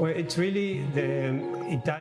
Well, it's really the Italian.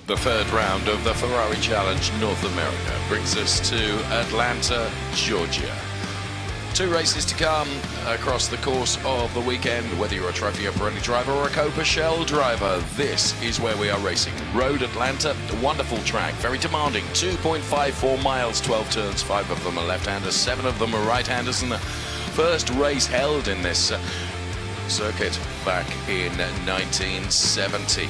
The third round of the Ferrari Challenge North America brings us to Atlanta, Georgia. 2 races to come across the course of the weekend. Whether you're a Trofeo Pirelli driver or a Copa Shell driver, this is where we are racing. Road Atlanta, a wonderful track, very demanding. 2.54 miles, 12 turns, 5 of them are left-handers, 7 of them are right-handers, and the first race held in this circuit back in 1970.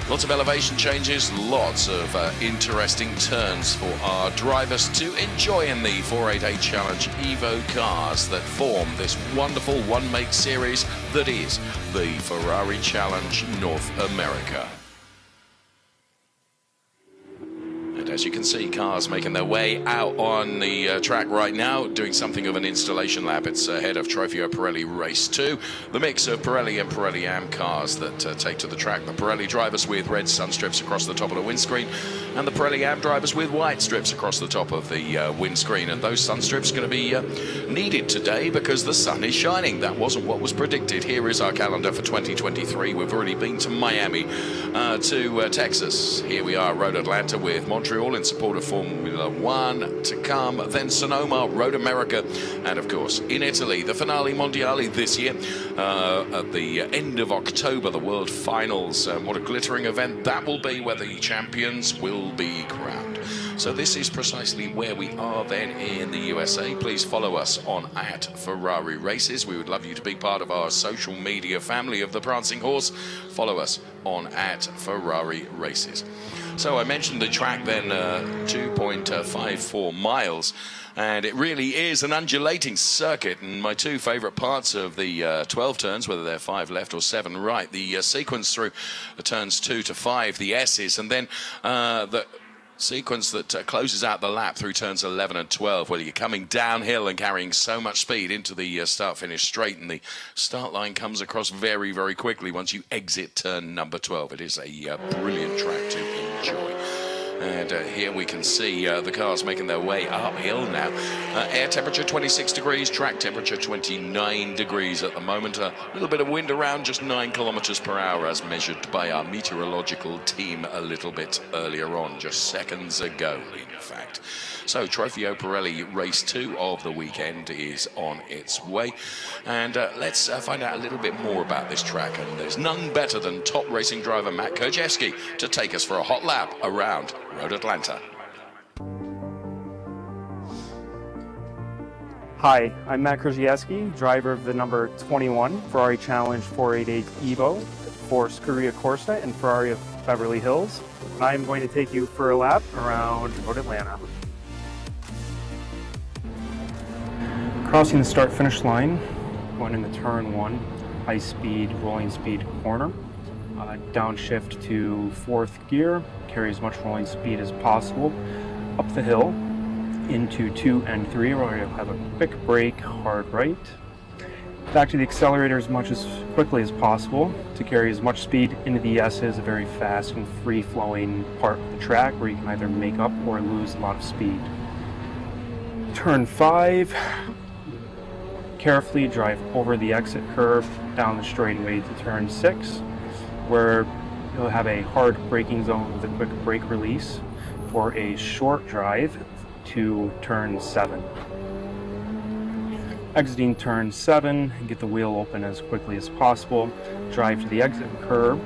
Lots of elevation changes, lots of interesting turns for our drivers to enjoy in the 488 Challenge Evo cars that form this wonderful one-make series that is the Ferrari Challenge North America. And as you can see, cars making their way out on the track right now, doing something of an installation lap. It's ahead of Trofeo Pirelli Race 2, the mix of Pirelli and Pirelli&AM cars that take to the track. The Pirelli drivers with red sun strips across the top of the windscreen, and the Pirelli&AM drivers with white strips across the top of the windscreen. And those sun strips are going to be needed today because the sun is shining. That wasn't what was predicted. Here is our calendar for 2023. We've already been to Miami, to Texas. Here we are, Road Atlanta with Montreal in support of Formula One to come, then Sonoma, Road America, and of course in Italy, the Finale Mondiale this year at the end of October, the World Finals. What a glittering event that will be, where the champions will be crowned. So this is precisely where we are then in the USA. Please follow us on @Ferrari Races. We would love you to be part of our social media family of the Prancing Horse. Follow us on @Ferrari Races. So I mentioned the track then, 2.54 miles, and it really is an undulating circuit. And my 2 favorite parts of the 12 turns, whether they're 5 left or 7 right, the sequence through the turns 2 to 5, the S's, and then the sequence that closes out the lap through turns 11 and 12, where you're coming downhill and carrying so much speed into the start-finish straight, and the start line comes across very, very quickly once you exit turn number 12. It is a brilliant track to enjoy. And here we can see the cars making their way uphill now. Air temperature 26 degrees, track temperature 29 degrees at the moment. A little bit of wind around, just 9 kilometers per hour as measured by our meteorological team a little bit earlier on, just seconds ago, in fact. So Trofeo Pirelli Race 2 of the weekend is on its way. And let's find out a little bit more about this track. And there's none better than top racing driver Matt Krzyzewski to take us for a hot lap around Road Atlanta. Hi, I'm Matt Krzyzewski, driver of the number 21 Ferrari Challenge 488 Evo for Scuderia Corse and Ferrari of Beverly Hills. I'm going to take you for a lap around Road Atlanta. Crossing the start-finish line, going into turn 1, high-speed, rolling speed corner. Downshift to 4th gear, carry as much rolling speed as possible. Up the hill into 2 and 3, where you'll have a quick brake, hard right. Back to the accelerator as quickly as possible to carry as much speed into the S's, a very fast and free-flowing part of the track where you can either make up or lose a lot of speed. Turn 5, carefully drive over the exit curve down the straightaway to turn 6, where you'll have a hard braking zone with a quick brake release for a short drive to turn 7. Exiting turn 7, get the wheel open as quickly as possible, drive to the exit curb,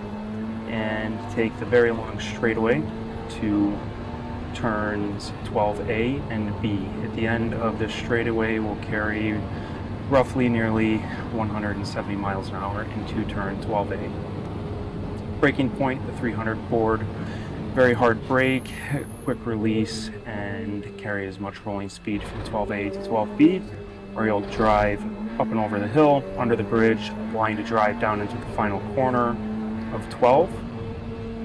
and take the very long straightaway to turns 12A and B. At the end of this straightaway, we'll carry roughly nearly 170 miles an hour into turn 12A. Braking point, the 300 board, very hard brake, quick release, and carry as much rolling speed from 12A to 12B, where you'll drive up and over the hill, under the bridge, applying to drive down into the final corner of 12,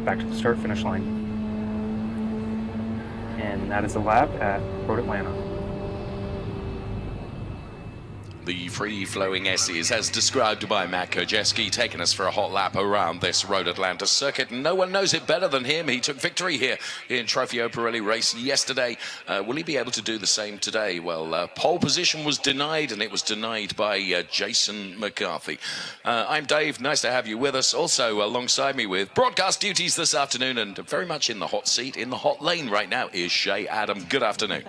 back to the start-finish line. And that is a lap at Road Atlanta. The free-flowing S's, as described by Matt Kojeski, taking us for a hot lap around this Road Atlanta circuit. No one knows it better than him. He took victory here in Trofeo Pirelli race yesterday. Will he be able to do the same today? Well, pole position was denied, and it was denied by Jason McCarthy. I'm Dave. Nice to have you with us. Also, alongside me with broadcast duties this afternoon, and very much in the hot seat, in the hot lane right now, is Shay Adam. Good afternoon.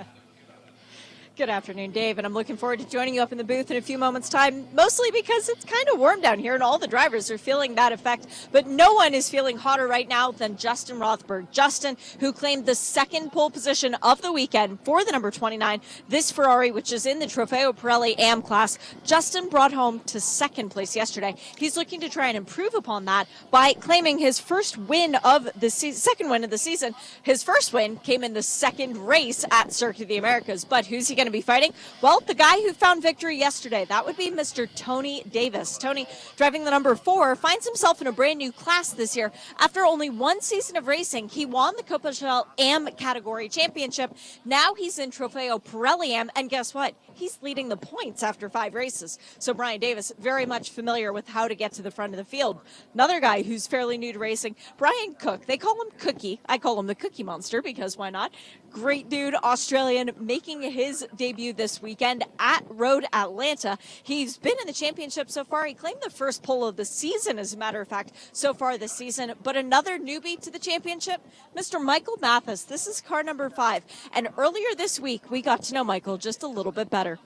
Good afternoon, Dave, and I'm looking forward to joining you up in the booth in a few moments' time, mostly because it's kind of warm down here and all the drivers are feeling that effect, but no one is feeling hotter right now than Justin Rothberg. Justin, who claimed the second pole position of the weekend for the number 29, this Ferrari, which is in the Trofeo Pirelli&AM class. Justin brought home to second place yesterday. He's looking to try and improve upon that by claiming his first win of the second win of the season. His first win came in the second race at Circuit of the Americas, but who's he going to be fighting? Well, the guy who found victory yesterday. That would be Mr. Tony Davis. Tony, driving the number 4, finds himself in a brand new class this year. After only one season of racing, he won the Pirelli&AM category championship. Now he's in Trofeo Pirelli&AM, and guess what? He's leading the points after 5 races. So Brian Davis, very much familiar with how to get to the front of the field. Another guy who's fairly new to racing, Brian Cook. They call him Cookie. I call him the Cookie Monster because why not? Great dude, Australian, making his debut this weekend at Road Atlanta. He's been in the championship so far. He claimed the first pole of the season, as a matter of fact, so far this season. But another newbie to the championship, Mr. Michael Mathis. This is car number 5. And earlier this week, we got to know Michael just a little bit better.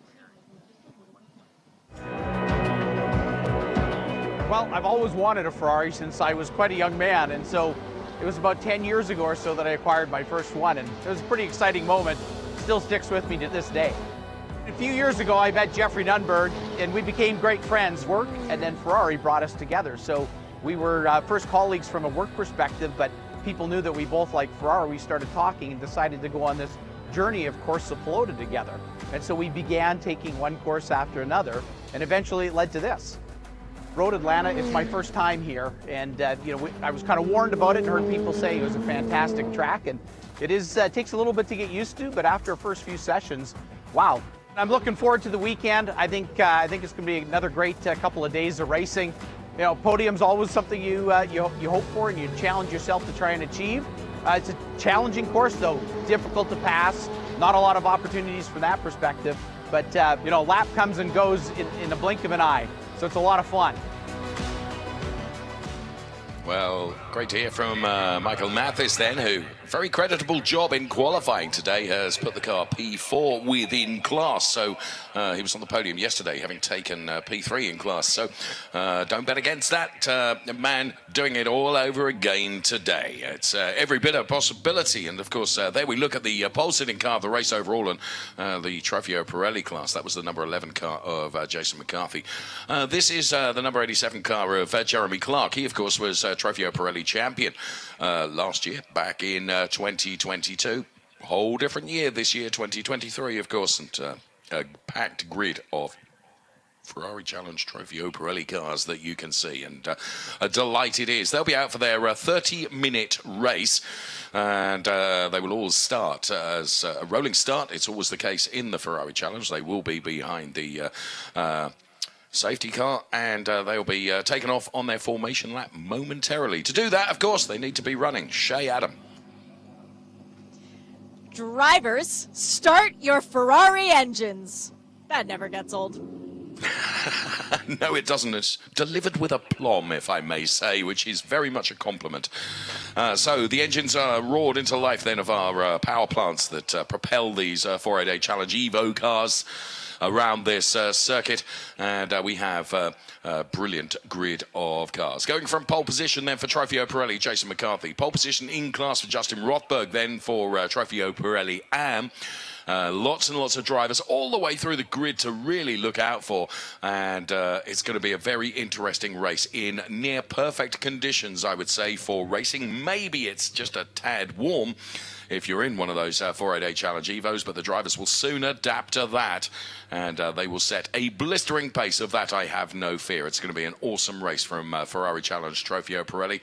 Well, I've always wanted a Ferrari since I was quite a young man, and so it was about 10 years ago or so that I acquired my first one, and it was a pretty exciting moment. Still sticks with me to this day. A few years ago, I met Jeffrey Nunberg, and we became great friends. Work and then Ferrari brought us together. So we were first colleagues from a work perspective, but people knew that we both liked Ferrari. We started talking and decided to go on this journey of Corse Pelota together. And so we began taking one course after another, and eventually it led to this. Road Atlanta is my first time here, and I was kind of warned about it and heard people say it was a fantastic track, and it is takes a little bit to get used to, but after the first few sessions, wow. I'm looking forward to the weekend. I think it's going to be another great couple of days of racing. You know, podium's always something you hope for and you challenge yourself to try and achieve. It's a challenging course, though, difficult to pass. Not a lot of opportunities from that perspective, but lap comes and goes in the blink of an eye. So it's a lot of fun. Well, great to hear from Michael Mathis then, who very creditable job in qualifying today, has put the car P4 within class. So he was on the podium yesterday, having taken P3 in class. So don't bet against that man doing it all over again today. It's every bit a possibility. And of course, there we look at the pole sitting car of the race overall, and the Trofeo Pirelli class. That was the number 11 car of Jason McCarthy. This is the number 87 car of Jeremy Clark. He, of course, was Trofeo Pirelli champion last year, back in 2022. Whole different year this year, 2023, of course, and a packed grid of Ferrari Challenge Trofeo Pirelli cars that you can see, and a delight it is. They'll be out for their 30-minute race, and they will all start as a rolling start. It's always the case in the Ferrari Challenge. They will be behind the safety car, and they'll be taken off on their formation lap momentarily. To do that, of course, they need to be running. Shay Adam. Drivers, start your Ferrari engines. That never gets old. No, it doesn't. It's delivered with aplomb, if I may say, which is very much a compliment. So the engines are roared into life then of our power plants that propel these 488 Challenge Evo cars around this circuit, and we have a brilliant grid of cars. Going from pole position then for Trofeo Pirelli, Jason McCarthy. Pole position in class for Justin Rothberg then for Trofeo Pirelli&AM. Lots and lots of drivers all the way through the grid to really look out for, and it's going to be a very interesting race in near perfect conditions, I would say, for racing. Maybe it's just a tad warm if you're in one of those 488 Challenge Evos, but the drivers will soon adapt to that, and they will set a blistering pace. Of that I have no fear. It's going to be an awesome race from Ferrari Challenge Trofeo Pirelli.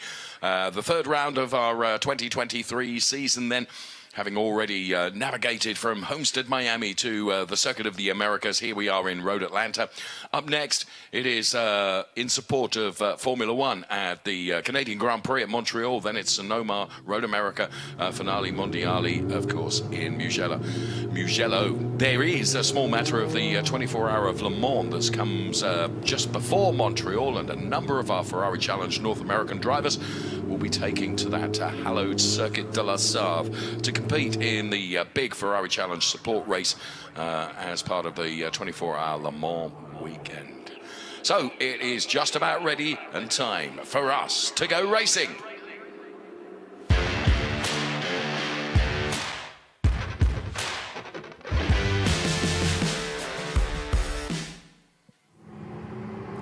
The third round of our 2023 season then, having already navigated from Homestead, Miami to the Circuit of the Americas. Here we are in Road Atlanta. Up next, it is in support of Formula One at the Canadian Grand Prix at Montreal. Then it's Sonoma, Road America, Finale Mondiale, of course, in Mugello. There is a small matter of the 24-hour of Le Mans that comes just before Montreal, and a number of our Ferrari Challenge North American drivers will be taking to that hallowed Circuit de la Sarve to compete in the big Ferrari Challenge support race as part of the 24-hour Le Mans weekend. So it is just about ready and time for us to go racing.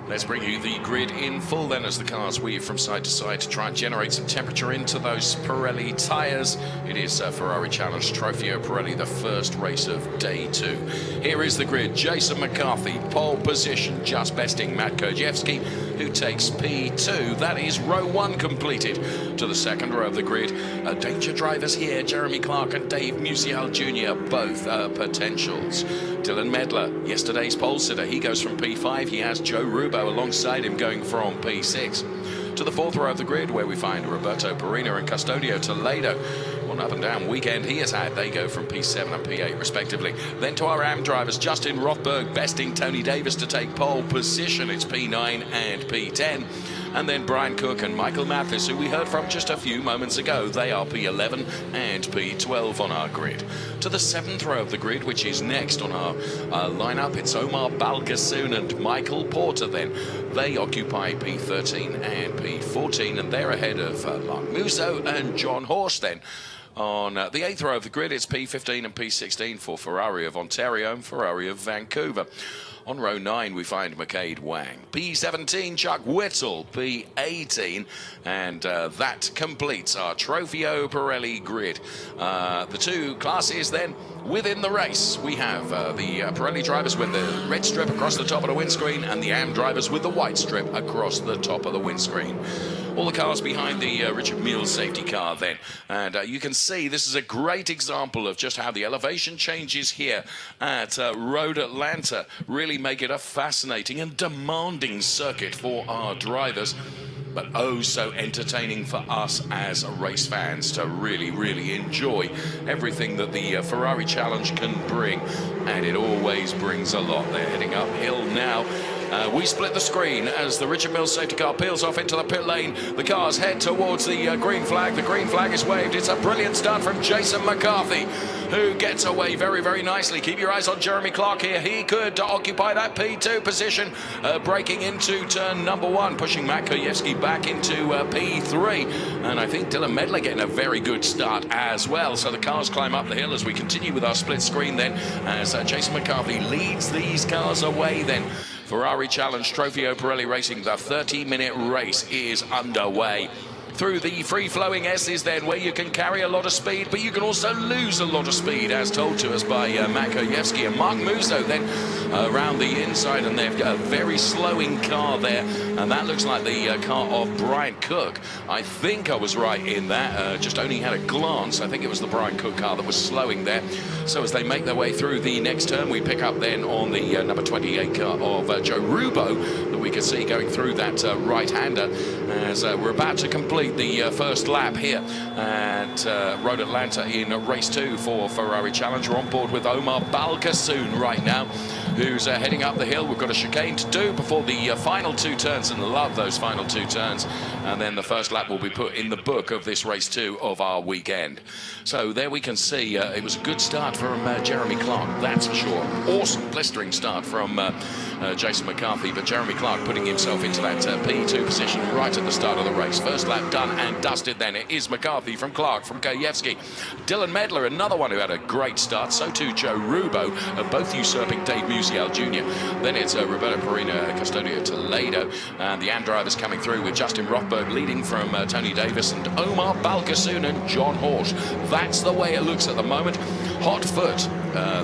Let's bring you the grid in full then as the cars weave from side to side to try and generate some temperature into those Pirelli tyres. It is Ferrari Challenge Trofeo Pirelli, the first race of day 2. Here is the grid. Jason McCarthy, pole position, just besting Matt Kodziewski, who takes P2. That is row 1 completed. To the second row of the grid, danger drivers here, Jeremy Clark and Dave Musial Jr., both potentials. Dylan Medler, yesterday's pole sitter, he goes from P5. He has Joe Rubo alongside him going from P6. To the fourth row of the grid, where we find Roberto Perina and Custodio Toledo. One up and down weekend he has had. They go from P7 and P8 respectively. Then to our AM drivers, Justin Rothberg besting Tony Davis to take pole position. It's P9 and P10. And then Brian Cook and Michael Mathis, who we heard from just a few moments ago. They are P11 and P12 on our grid. To the seventh row of the grid, which is next on our lineup, it's Omar Balgasoon and Michael Porter then. They occupy P13 and P14, and they're ahead of Mark Musso and John Horst then. On the eighth row of the grid, it's P15 and P16 for Ferrari of Ontario and Ferrari of Vancouver. On row 9, we find McCade Wang. P17, Chuck Whittle. P18, and that completes our Trofeo Pirelli grid. The two classes then within the race. We have the Pirelli drivers with the red strip across the top of the windscreen, and the AM drivers with the white strip across the top of the windscreen. All the cars behind the Richard Mills safety car then. And you can see this is a great example of just how the elevation changes here at Road Atlanta really make it a fascinating and demanding circuit for our drivers, but oh so entertaining for us as race fans to really, really enjoy everything that the Ferrari Challenge can bring, and it always brings a lot. They're heading uphill now We split the screen as the Richard Mills safety car peels off into the pit lane. The cars head towards the green flag. The green flag is waved. It's a brilliant start from Jason McCarthy, who gets away very, very nicely. Keep your eyes on Jeremy Clark here. He could occupy that P2 position, breaking into turn number 1, pushing Matt Kojewski back into P3. And I think Dylan Medler getting a very good start as well. So the cars climb up the hill as we continue with our split screen then, as Jason McCarthy leads these cars away then. Ferrari Challenge Trofeo Pirelli Racing, the 30-minute race is underway. Through the free-flowing S's then, where you can carry a lot of speed, but you can also lose a lot of speed, as told to us by Matt Kojewski and Mark Musso then around the inside, and they've got a very slowing car there, and that looks like the car of Brian Cook. I think I was right in that, just only had a glance. I think it was the Brian Cook car that was slowing there. So as they make their way through the next turn, we pick up then on the number 28 car of Joe Rubo that we can see going through that right-hander as we're about to complete the first lap here at Road Atlanta in race 2 for Ferrari Challenge. We're on board with Omar Balkasoon right now, who's heading up the hill. We've got a chicane to do before the final 2 turns, and love those final 2 turns. And then the first lap will be put in the book of this race 2 of our weekend. So there we can see it was a good start from Jeremy Clark, that's for sure. Awesome blistering start from Jason McCarthy, but Jeremy Clark putting himself into that P2 position right at the start of the race. First lap done and dusted then. It is McCarthy from Clark, from Kojewski. Dylan Medler, another one who had a great start. So too Joe Rubo, both usurping Dave Musial Jr. Then it's Roberto Perina, Custodio Toledo, and the AM drivers coming through with Justin Rothberg leading from Tony Davis and Omar Balkasoon and John Horsch. That's the way it looks at the moment. Hot foot,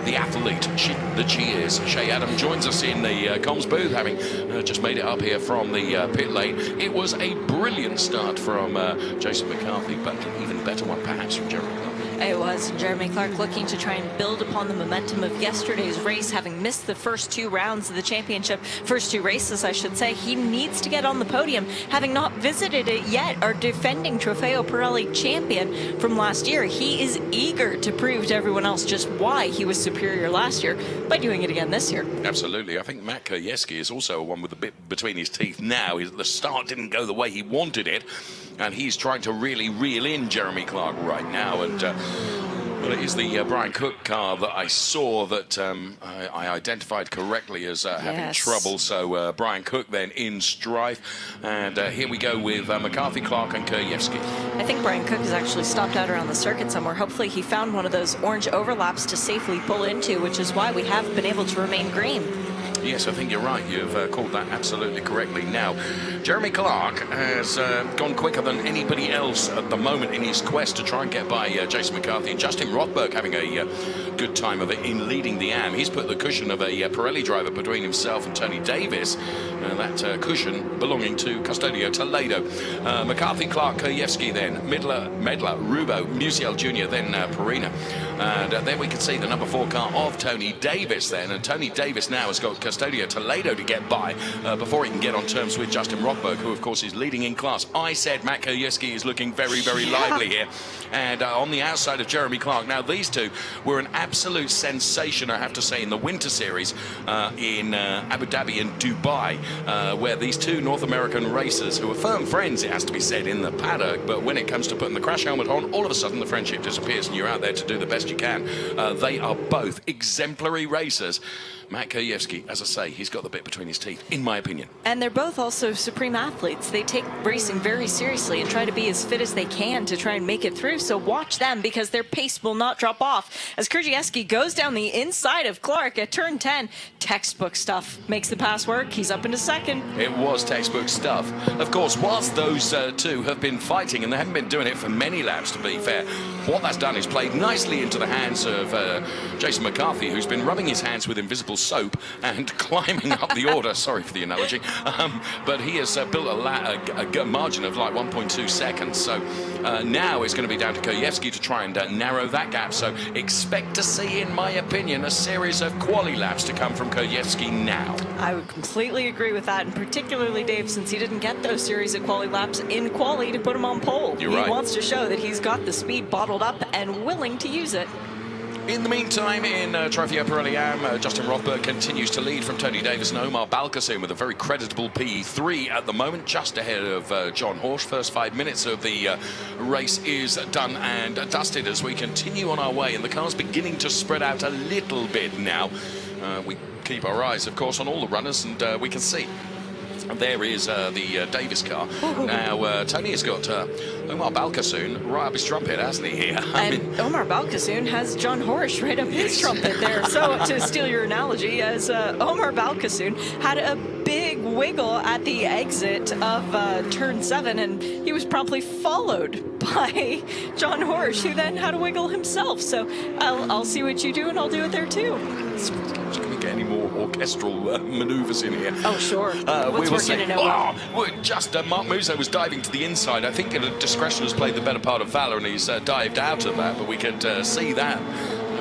the athlete that she is. Shea Adam joins us in the comms booth, having just made it up here from the pit lane. It was a brilliant start from Jason McCarthy, but an even better one perhaps from Jeremy Clark. It was Jeremy Clark looking to try and build upon the momentum of yesterday's race, having missed the first 2 rounds of the championship, first 2 races, I should say. He needs to get on the podium, having not visited it yet. Our defending Trofeo Pirelli champion from last year, he is eager to prove to everyone else just why he was superior last year by doing it again this year. Absolutely. I think Matt Kojewski is also one with a bit between his teeth now. The start didn't go the way he wanted it, and he's trying to really reel in Jeremy Clark right now. And well, it is the Brian Cook car that I saw that I identified correctly as having trouble. So Brian Cook then in strife. And here we go with McCarthy, Clark and Kojewski. I think Brian Cook has actually stopped out around the circuit somewhere. Hopefully he found one of those orange overlaps to safely pull into, which is why we have been able to remain green. Yes, I think you're right. You've called that absolutely correctly. Now, Jeremy Clark has gone quicker than anybody else at the moment in his quest to try and get by Jason McCarthy, and Justin Rothberg having a good time of it in leading the AM. He's put the cushion of a Pirelli driver between himself and Tony Davis, that cushion belonging to Custodio Toledo. McCarthy, Clark, Kojewski then, Medler, Rubo, Musial Jr., then Perina. And then we can see the number 4 car of Tony Davis then, and Tony Davis now has got Custodio Toledo to get by before he can get on terms with Justin Rothberg, who of course is leading in class. I said Matt Kojewski is looking very, very lively here, and on the outside of Jeremy Clark. Now these two were an absolute sensation, I have to say, in the Winter Series in Abu Dhabi and Dubai, where these 2 North American racers, who are firm friends, it has to be said, in the paddock, but when it comes to putting the crash helmet on, all of a sudden the friendship disappears and you're out there to do the best you can. They are both exemplary racers. Matt Kojewski, as I say, he's got the bit between his teeth, in my opinion. And they're both also supreme athletes. They take racing very seriously and try to be as fit as they can to try and make it through. So watch them, because their pace will not drop off. As Kojewski goes down the inside of Clark at turn 10, textbook stuff. Makes the pass work. He's up into second. It was textbook stuff. Of course, whilst those two have been fighting, and they haven't been doing it for many laps, to be fair, what that's done is played nicely into the hands of Jason McCarthy, who's been rubbing his hands with invisible soap and climbing up the order. Sorry for the analogy, but he has built a margin of like 1.2 seconds. So now it's going to be down to Kojewski to try and narrow that gap. So expect to see, in my opinion, a series of quali laps to come from Kojewski now. I would completely agree with that, and particularly Dave, since he didn't get those series of quali laps in quali to put him on pole. You're right. He wants to show that he's got the speed bottled up and willing to use it. In the meantime, in Trofeo Pirelli&AM, Justin Rothberg continues to lead from Tony Davis and Omar Balkasoon with a very creditable P3 at the moment, just ahead of John Horsch. First 5 minutes of the race is done and dusted as we continue on our way, and the car's beginning to spread out a little bit now. We keep our eyes, of course, on all the runners, and we can see there is the Davis car. Now, Tony has got Omar Balkasoon right up his trumpet, hasn't he, here? Omar Balkasoon has John Horsch right up his trumpet there. So, to steal your analogy, as Omar Balkasoon had a big wiggle at the exit of turn 7, and he was promptly followed by John Horsch, who then had a wiggle himself. So, I'll see what you do, and I'll do it there too. Can we get any more orchestral maneuvers in here? Oh, sure. What's working in Mark Musso was diving to the inside. I think discretion has played the better part of valor, and he's dived out of that, but we could see that.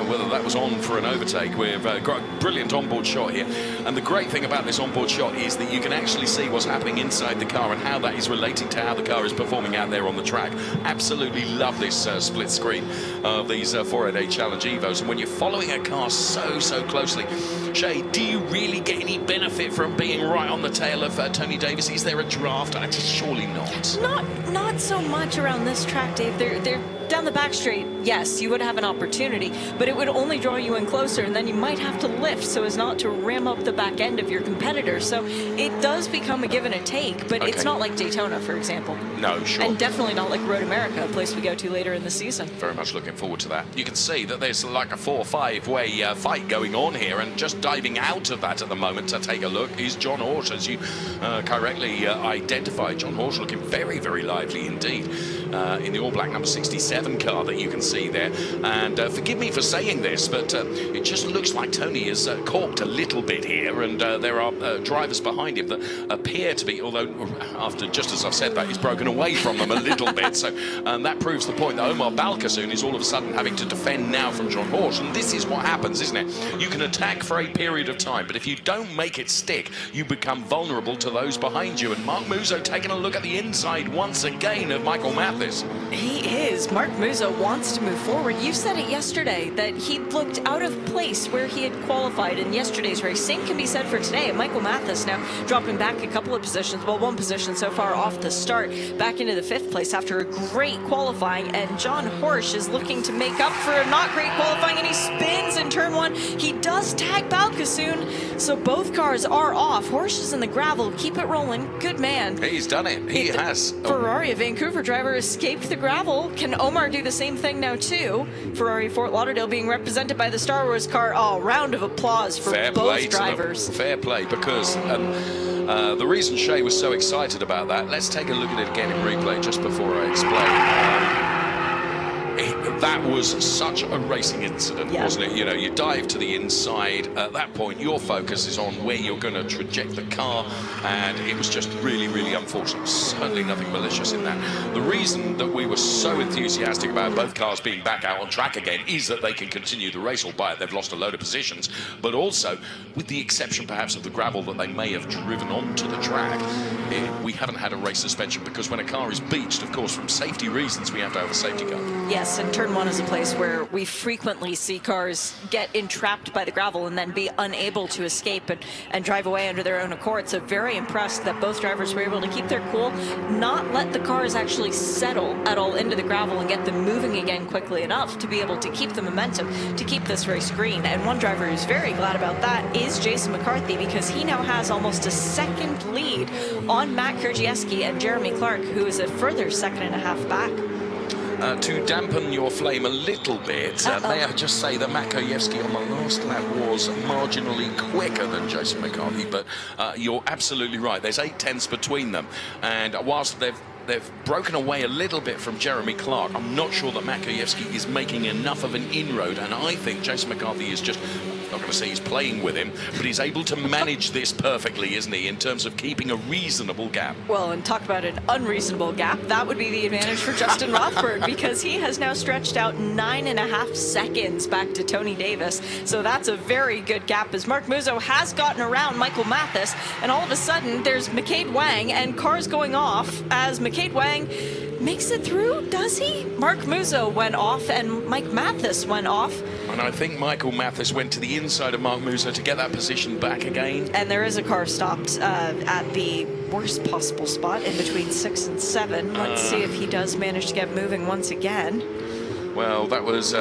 Whether that was on for an overtake. We've got a brilliant onboard shot here, and the great thing about this onboard shot is that you can actually see what's happening inside the car and how that is relating to how the car is performing out there on the track. Absolutely love this split screen of these 4A Challenge Evos, and when you're following a car so closely, Shay, do you really get any benefit from being right on the tail of Tony Davis? Is there a draft? Surely not. Not so much around this track, Dave. They're down the back straight. Yes, you would have an opportunity, but it would only draw you in closer, and then you might have to lift so as not to ram up the back end of your competitor. So it does become a give and a take, but It's not like Daytona, for example. No, sure. And definitely not like Road America, a place we go to later in the season. Very much looking forward to that. You can see that there's like a 4 or 5 way fight going on here, and just diving out of that at the moment to take a look is John Horsch, as you correctly identified. John Horsch looking very lively indeed in the all-black number 67 car that you can see there. And forgive me for saying this, but it just looks like Tony is corked a little bit here, and there are drivers behind him that appear to be, although after just as I've said that, he's broken away from them a little bit. So that proves the point that Omar Balkasoon is all of a sudden having to defend now from John Horsch, and this is what happens, isn't it? You can attack for a period of time, but if you don't make it stick, you become vulnerable to those behind you. And Mark Musso taking a look at the inside once again of Michael Mathis. He is. Mark Musso wants to move forward. You said it yesterday that he looked out of place where he had qualified in yesterday's race. Same can be said for today. Michael Mathis now dropping back a couple of positions, well, one position so far off the start, back into the 5th place after a great qualifying. And John Horsch is looking to make up for a not great qualifying, and he spins in turn 1. He does tag Balkasoon, so both cars are off. Horsch is in the gravel. Keep it rolling. Good man. He's done it. He has. Ferrari, a Vancouver driver, escaped the gravel. Can Omar do the same thing now too? Ferrari Fort Lauderdale being represented by the Star Wars car. Oh, round of applause for both drivers. Fair play, because the reason Shay was so excited about that, let's take a look at it again in replay just before I explain. That was such a racing incident, wasn't it? You know, you dive to the inside. At that point, your focus is on where you're going to traject the car, and it was just really unfortunate. Certainly nothing malicious in that. The reason that we were so enthusiastic about both cars being back out on track again is that they can continue the race, albeit they've lost a load of positions, but also, with the exception perhaps of the gravel that they may have driven onto the track, we haven't had a race suspension, because when a car is beached, of course, from safety reasons, we have to have a safety car. Yes, and turn 1 is a place where we frequently see cars get entrapped by the gravel and then be unable to escape and drive away under their own accord. So very impressed that both drivers were able to keep their cool, not let the cars actually settle at all into the gravel and get them moving again quickly enough to be able to keep the momentum, to keep this race green. And one driver who's very glad about that is Jason McCarthy, because he now has almost a second lead on Matt Krajewski and Jeremy Clark, who is a further 2.5 back. To dampen your flame a little bit, may I just say that Matt Krajewski on the last lap was marginally quicker than Jason McCarthy, but you're absolutely right. There's 8/10 between them, and whilst they've broken away a little bit from Jeremy Clark, I'm not sure that Matt Krajewski is making enough of an inroad, and I think Jason McCarthy is just, I'm not going to say he's playing with him, but he's able to manage this perfectly, isn't he, in terms of keeping a reasonable gap. Well, and talk about an unreasonable gap. That would be the advantage for Justin Rothberg, because he has now stretched out 9.5 seconds back to Tony Davis. So that's a very good gap, as Mark Musso has gotten around Michael Mathis, and all of a sudden there's McCade Wang and cars going off as McCade Wang makes it through. Does he? Mark Musso went off and Mike Mathis went off. And I think Michael Mathis went to the inside of Mark Musso to get that position back again. And there is a car stopped at the worst possible spot in between 6 and 7. Let's see if he does manage to get moving once again. Well, that was...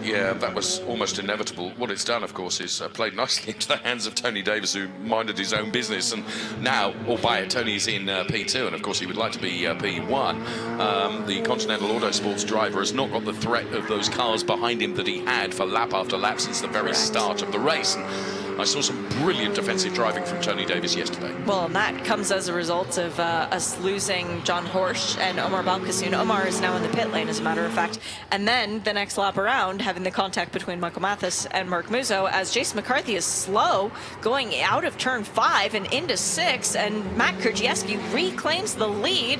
yeah, that was almost inevitable. What it's done, of course, is played nicely into the hands of Tony Davis, who minded his own business. And now, albeit Tony's in P2, and of course he would like to be P1, the Continental Autosports driver has not got the threat of those cars behind him that he had for lap after lap since the very start of the race. And I saw some brilliant defensive driving from Tony Davis yesterday. Well, and that comes as a result of us losing John Horsch and Omar Balkasoon. Omar is now in the pit lane, as a matter of fact. And then the next lap around, having the contact between Michael Mathis and Mark Musso, as Jason McCarthy is slow, going out of turn 5 and into 6, and Matt Krajewski reclaims the lead.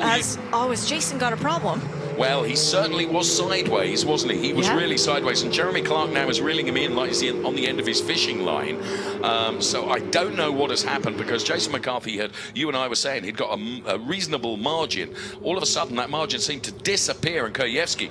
Has Jason got a problem? Well, he certainly was sideways, wasn't he? He was really sideways, and Jeremy Clark now is reeling him in like he's on the end of his fishing line. So I don't know what has happened, because Jason McCarthy had, you and I were saying, he'd got a reasonable margin. All of a sudden, that margin seemed to disappear, and Krajewski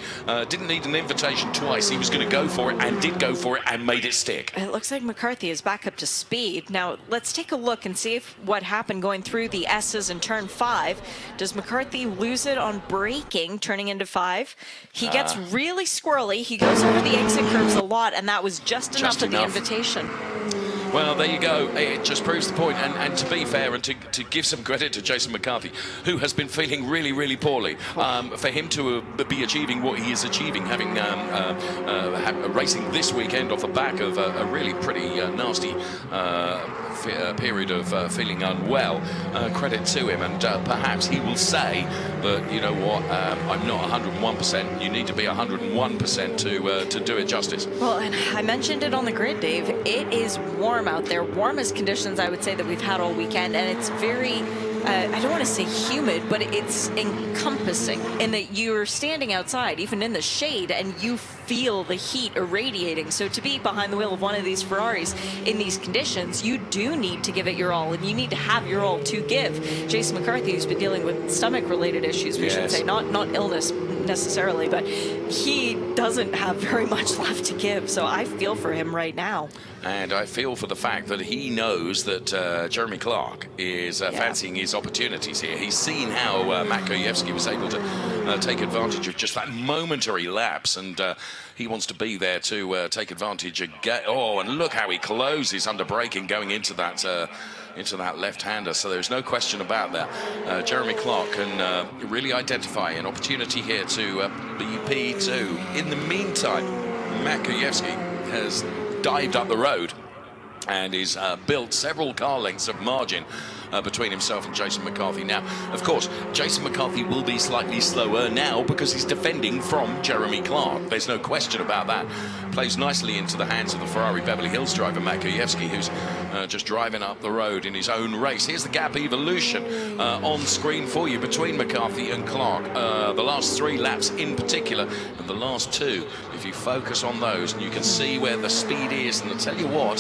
didn't need an invitation twice. He was going to go for it, and did go for it, and made it stick. It looks like McCarthy is back up to speed. Now, let's take a look and see if what happened going through the S's in turn 5. Does McCarthy lose it on braking, turning into 5? He gets really squirrely. He goes over the exit curves a lot, and that was just enough of the invitation. Well, there you go. It just proves the point. And to be fair, and to give some credit to Jason McCarthy, who has been feeling really, really poorly, for him to be achieving what he is achieving, having racing this weekend off the back of a really pretty nasty period of feeling unwell, credit to him. And perhaps he will say that, you know what, I'm not 101%. You need to be 101% to do it justice. Well, and I mentioned it on the grid, Dave. It is warm out there, warmest conditions I would say that we've had all weekend, and it's very I don't want to say humid, but it's encompassing in that you're standing outside, even in the shade, and you feel the heat irradiating. So to be behind the wheel of one of these Ferraris in these conditions, you do need to give it your all, and you need to have your all to give. Jason McCarthy, who's been dealing with stomach-related issues, we should say, not illness necessarily, but he doesn't have very much left to give. So I feel for him right now. And I feel for the fact that he knows that Jeremy Clark is fancying his opportunities here. He's seen how Matt Krajewski was able to take advantage of just that momentary lapse, and he wants to be there to take advantage again. Oh, and look how he closes under braking going into that left-hander. So there's no question about that. Jeremy Clark can really identify an opportunity here to be P2. In the meantime, Matt Krajewski has dived up the road and is built several car lengths of margin between himself and Jason McCarthy. Now, of course, Jason McCarthy will be slightly slower now because he's defending from Jeremy Clark. There's no question about that. Plays nicely into the hands of the Ferrari Beverly Hills driver, Matt Krajewski, who's just driving up the road in his own race. Here's the gap evolution on screen for you between McCarthy and Clark. The last 3 laps in particular, and the last 2, if you focus on those, and you can see where the speed is. And I'll tell you what,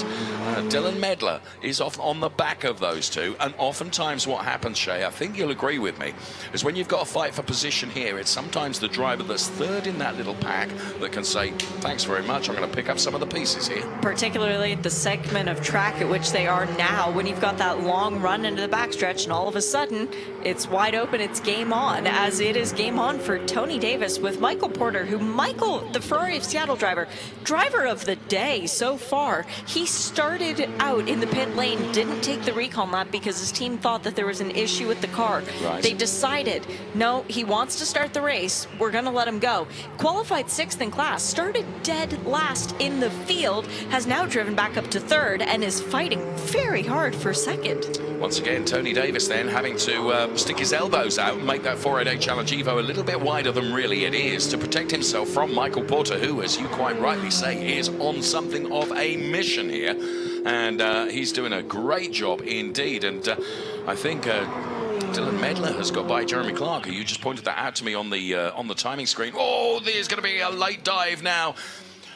Dylan Medler is off on the back of those 2, and oftentimes what happens, Shay, I think you'll agree with me, is when you've got a fight for position here, it's sometimes the driver that's third in that little pack that can say, thanks very much, I'm going to pick up some of the pieces here. Particularly at the segment of track at which they are now, when you've got that long run into the backstretch, and all of a sudden it's wide open, it's game on, as it is game on for Tony Davis with Michael Porter, who the Ferrari of Seattle driver of the day so far. He started out in the pit lane, didn't take the recon lap because his team thought that there was an issue with the car. Right. They decided, no, he wants to start the race, we're going to let him go. Qualified 6th in class, started dead last in the field, has now driven back up to 3rd and is fighting very hard for 2nd. Once again, Tony Davis then having to stick his elbows out and make that 488 Challenge Evo a little bit wider than really it is to protect himself from Michael Porter, who, as you quite rightly say, is on something of a mission here. And he's doing a great job indeed. And I think Dylan Medler has got by Jeremy Clark, who you just pointed that out to me on the timing screen. Oh, there's going to be a late dive now.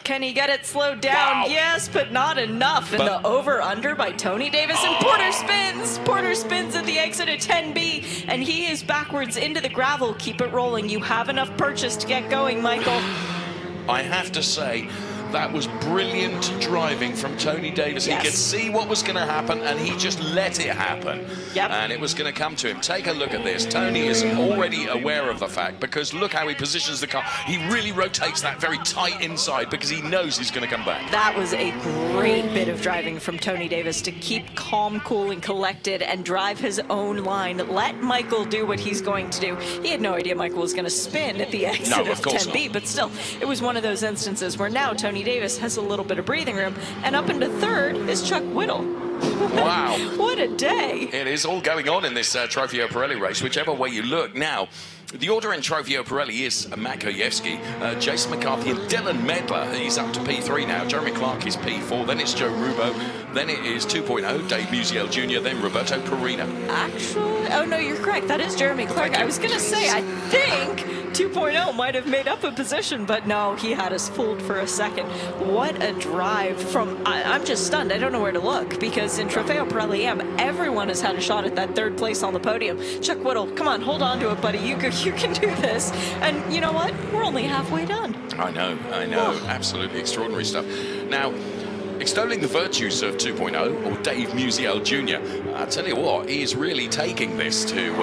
Can he get it slowed down? Wow. Yes, but not enough. And the over-under by Tony Davis, and Porter spins. Porter spins at the exit at 10B, and he is backwards into the gravel. Keep it rolling. You have enough purchase to get going, Michael. I have to say, That was brilliant driving from Tony Davis. Yes. He could see what was going to happen, and he just let it happen. Yep. And it was going to come to him. Take a look at this. Tony is already aware of the fact, because look how he positions the car. He really rotates that very tight inside because he knows he's going to come back. That was a great bit of driving from Tony Davis to keep calm, cool, and collected and drive his own line. Let Michael do what he's going to do. He had no idea Michael was going to spin at the exit No, of course 10B, not. but still, it was one of those instances where now Tony Davis has a little bit of breathing room, and up into third is Chuck Whittle. Wow. What a day. It is all going on in this Trofeo Pirelli race, whichever way you look. Now, the order in Trofeo Pirelli is Matt Kojewski, Jason McCarthy, and Dylan Medler. He's up to P3 now. Jeremy Clark is P4. Then it's Joe Rubo. Then it is 2.0, Dave Musial Jr., then Roberto Perina. Actually, oh no, you're correct. That is Jeremy Clark. I was going to say, I think 2.0 might have made up a position, but no, he had us fooled for a second. What a drive from, I'm just stunned. I don't know where to look, because in Trofeo Pirelli&AM, everyone has had a shot at that third place on the podium. Chuck Whittle, come on, hold on to it, buddy. You can do this. And you know what? We're only halfway done. I know. Absolutely extraordinary stuff. Now, extolling the virtues of 2.0, or Dave Musial Jr., I tell you what, he is really taking this to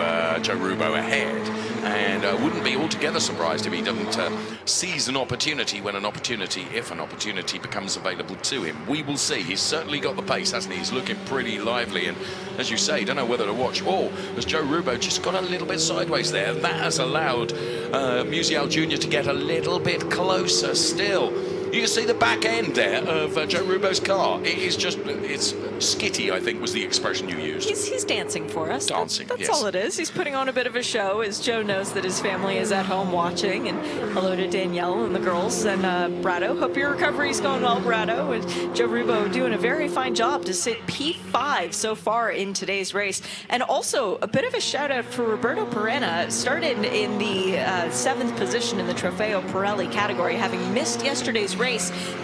Joe Rubo ahead. And wouldn't be altogether surprised if he doesn't seize an opportunity when if an opportunity becomes available to him. We will see. He's certainly got the pace, hasn't he? He's looking pretty lively. And as you say, don't know whether to watch. Oh, as Joe Rubo just got a little bit sideways there. That has allowed Musial Jr. to get a little bit closer still. You can see the back end there of Joe Rubo's car. It is just, it's skitty, I think was the expression you used. He's dancing for us. Dancing, That's yes. all it is. He's putting on a bit of a show, as Joe knows that his family is at home watching. And hello to Danielle and the girls. And Brado, hope your recovery's going well, Brado. And Joe Rubo doing a very fine job to sit P5 so far in today's race. And also a bit of a shout out for Roberto Perina. Started in the 7th position in the Trofeo Pirelli category, having missed yesterday's race.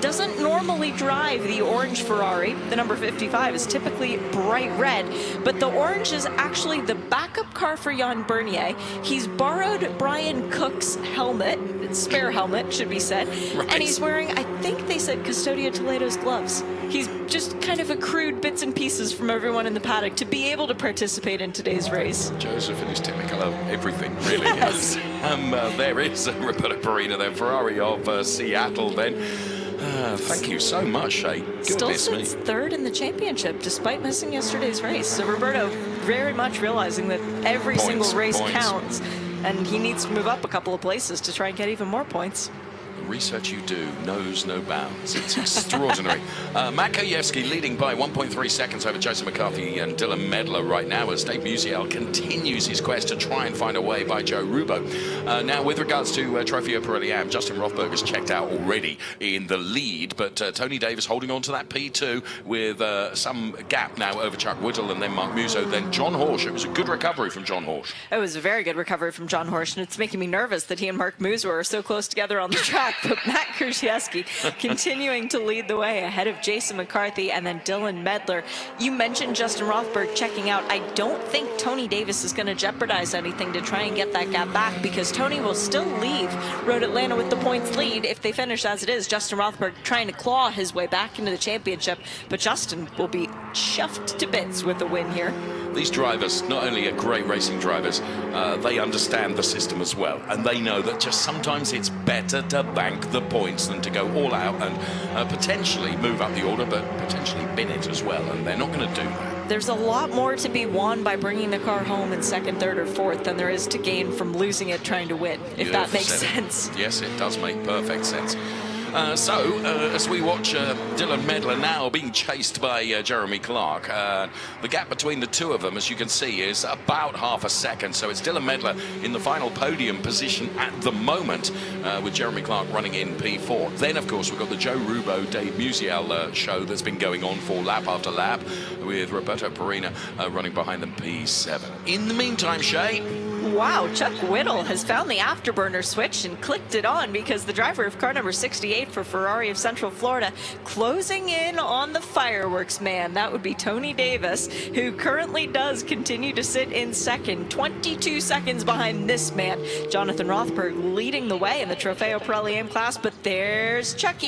Doesn't normally drive the orange Ferrari. The number 55 is typically bright red, but the orange is actually the backup car for Jan Bernier. He's borrowed Brian Cook's helmet, spare helmet should be said, right. And he's wearing, I think they said, Custodio Toledo's gloves. He's just kind of accrued bits and pieces from everyone in the paddock to be able to participate in today's race. Joseph and his technical everything, really. Yes. There is Roberto Perina then, Ferrari of Seattle then. Thank you so much, Shay. Still Goodness me. sits third in the championship despite missing yesterday's race. So Roberto very much realizing that every single race counts, and he needs to move up a couple of places to try and get even more points. The research you do knows no bounds. It's extraordinary. Matt Kojewski leading by 1.3 seconds over Jason McCarthy and Dylan Medler right now, as Dave Musial continues his quest to try and find a way by Joe Rubo. Now, with regards to Trofeo Pirelli&AM, Justin Rothberg has checked out already in the lead, but Tony Davis holding on to that P2 with some gap now over Chuck Whittle and then Mark Musso, then John Horsch. It was a good recovery from John Horsch. It was a very good recovery from John Horsch, and it's making me nervous that he and Mark Musso are so close together on the track. But Matt Kojewski continuing to lead the way ahead of Jason McCarthy and then Dylan Medler. You mentioned Justin Rothberg checking out. I don't think Tony Davis is going to jeopardize anything to try and get that gap back, because Tony will still leave Road Atlanta with the points lead if they finish as it is. Justin Rothberg trying to claw his way back into the championship, but Justin will be chuffed to bits with the win here. These drivers not only are great racing drivers, they understand the system as well, and they know that just sometimes it's better to bank the points than to go all out and potentially move up the order, but potentially bin it as well, and they're not going to do that. There's a lot more to be won by bringing the car home in second, third, or fourth than there is to gain from losing it trying to win, if that makes sense. Yes, it does make perfect sense. As we watch Dylan Medler now being chased by Jeremy Clark, the gap between the two of them, as you can see, is about half a second. So it's Dylan Medler in the final podium position at the moment, with Jeremy Clark running in P4. Then, of course, we've got the Joe Rubo, Dave Musial show that's been going on for lap after lap, with Roberto Perina running behind them P7. In the meantime, Shay, Wow, Chuck Whittle has found the afterburner switch and clicked it on, because the driver of car number 68 for Ferrari of Central Florida closing in on the fireworks man. That would be Tony Davis, who currently does continue to sit in second, 22 seconds behind this man. Jonathan Rothberg leading the way in the Trofeo Pirelli&AM class, but there's Chuck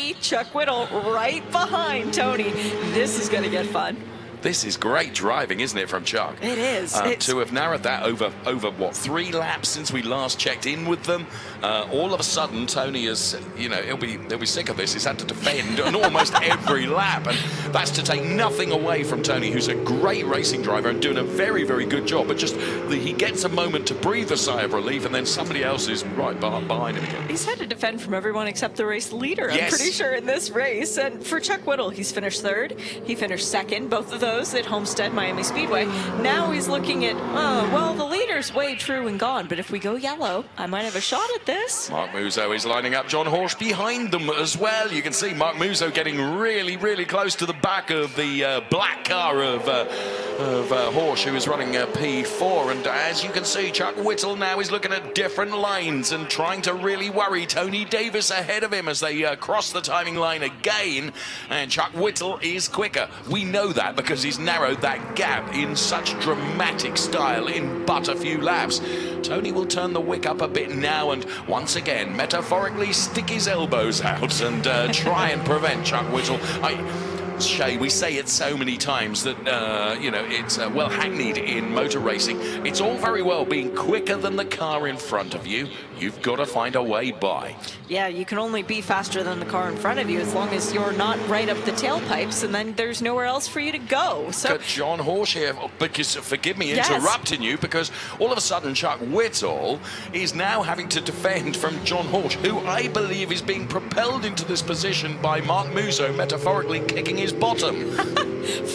Whittle right behind Tony. This is going to get fun. This is great driving, isn't it, from Chuck? It is. To have narrowed that over what, 3 laps since we last checked in with them. All of a sudden, Tony is, you know, he'll be sick of this. He's had to defend on almost every lap, and that's to take nothing away from Tony, who's a great racing driver and doing a very, very good job. But just he gets a moment to breathe a sigh of relief, and then somebody else is right behind him again. He's had to defend from everyone except the race leader, I'm pretty sure, in this race. And for Chuck Whittle, he's finished third. He finished second, both of those at Homestead Miami Speedway. Now he's looking at, well, the leader's way true and gone, but if we go yellow, I might have a shot at this. Mark Musso is lining up John Horsch behind them as well. You can see Mark Musso getting really, really close to the back of the black car of Horsch, who is running P4. And as you can see, Chuck Whittle now is looking at different lines and trying to really worry Tony Davis ahead of him as they cross the timing line again. And Chuck Whittle is quicker. We know that because he's narrowed that gap in such dramatic style in but a few laps. Tony will turn the wick up a bit now and once again metaphorically stick his elbows out and try and prevent Chuck Whittle. Shay, we say it so many times that, you know, it's well hackneyed in motor racing. It's all very well being quicker than the car in front of you. You've got to find a way by. Yeah, you can only be faster than the car in front of you as long as you're not right up the tailpipes, and then there's nowhere else for you to go. So John Horsch here, because forgive me interrupting you, because all of a sudden Chuck Whittle is now having to defend from John Horsch, who I believe is being propelled into this position by Mark Musso, metaphorically kicking his bottom.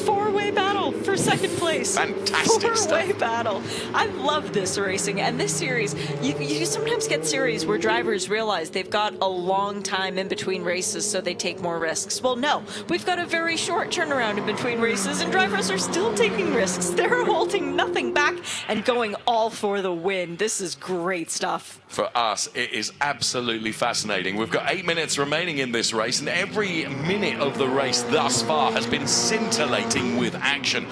Four-way battle for second place. Fantastic stuff. Four-way battle. I love this racing, and this series, you sometimes get series where drivers realize they've got a long time in between races, so they take more risks. Well, no, we've got a very short turnaround in between races, and drivers are still taking risks. They're holding nothing back and going all for the win. This is great stuff. For us, it is absolutely fascinating. We've got 8 minutes remaining in this race, and every minute of the race thus far has been scintillating with action.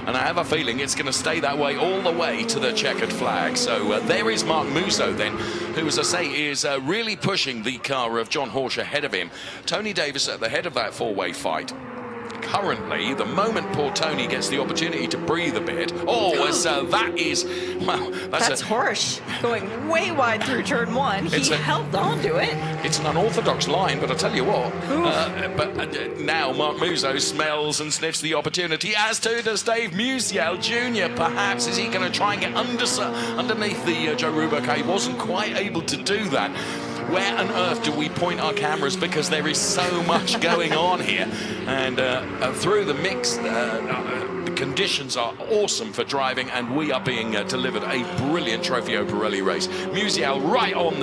And I have a feeling it's going to stay that way all the way to the checkered flag. So there is Mark Musso then, who, as I say, is really pushing the car of John Horsch ahead of him. Tony Davis at the head of that four-way fight. Currently, the moment poor Tony gets the opportunity to breathe a bit, that is, well, that's Horsch going way wide through turn one. He held on to it. It's an unorthodox line, but I tell you what, now Mark Musso smells and sniffs the opportunity, as too does Dave Musial Jr. Perhaps is he going to try and get underneath the Joe Rubo car? He wasn't quite able to do that. Where on earth do we point our cameras? Because there is so much going on here. And through the mix, the conditions are awesome for driving, and we are being delivered a brilliant Trofeo Pirelli race. Musial right on